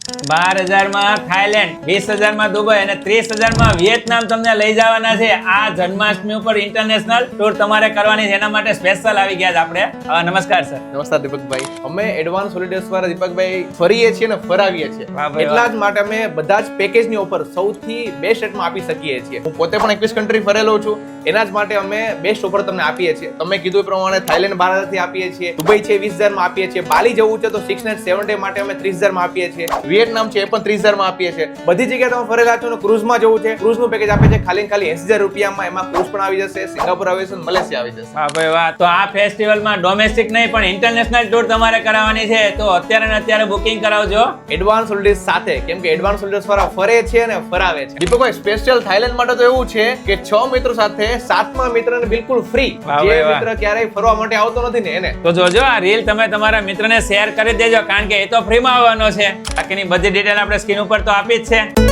12,000 માં થાઈલેન્ડ, 20,000 માં દુબઈ અને 30,000 માં વિયેતનામ તમને લઈ જવાના છે. આ જન્માષ્ટમી ઉપર ઇન્ટરનેશનલ ટૂર તમારે કરવાની છે, એના માટે સ્પેશિયલ આવી ગયા છે આપણે. નમસ્કાર સર. નમસ્કાર દીપકભાઈ. અમે એડવાન્સ હોલિડેઝ દ્વારા દીપકભાઈ ફરીએ છીએ ને ફરાવીએ છીએ. વાહ ભાઈ એટલા જ માટે અમે બધા જ પેકેજની ઓફર સૌથી બેસ્ટ રેટમાં આપી શકીએ છીએ. હું પોતે પણ 21 કન્ટ્રી ફરેલો છું, એના જ માટે અમે બેસ્ટ ઓફર તમને આપીએ છીએ. તમે કીધું એ પ્રમાણે થાઈલેન્ડ 12,000 થી આપીએ છીએ, દુબઈ છે 20,000 માં આપીએ છીએ, બાલી જવું છે તો 6 નાઇટ 7 ડે માટે અમે 30,000 માં આપીએ છીએ, વિયેતનામ છે એ પણ 30,000 માં આપીએ છીએ. બધી જગ્યાએ તમે ફરેલા છો ને ક્રૂઝમાં જવું છે, ક્રૂઝ નું પેકેજ આપે છે ખાલી 80,000 રૂપિયામાં. એમાં ક્રૂઝ પણ આવી જશે, સિંગાપુર આવી જશે, મલેશિયા આવી જશે. વાહ ભાઈ વાહ. તો આ ફેસ્ટિવલમાં ડોમેસ્ટિક નહીં પણ ઇન્ટરનેશનલ ટૂર તમારે કરાવવાની છે, તો અત્યારે ને અત્યારે બુકિંગ કરાવજો એડવાન્સ હોલિડેઝ સાથે, કેમ કે એડવાન્સ હોલિડેઝ વાળા ફરે છે અને ફરાવે છે. દીપકભાઈ સ્પેશિયલ થાઈલેન્ડ માટે તો એવું છે કે 6 મિત્રો સાથે 7મા મિત્રને બિલકુલ ફ્રી. વાહ જે ભાઈ વાહ. મિત્ર ક્યારેય ફરવા માટે આવતો નથી ને એને. તો જોજો આ રીલ તમે તમારા મિત્રને શેર કરી દેજો, કારણ કે એ તો ફ્રીમાં આવવાનો છે. બાકીની બધી ડિટેલ આપણે સ્ક્રીન ઉપર તો આપી જ છે.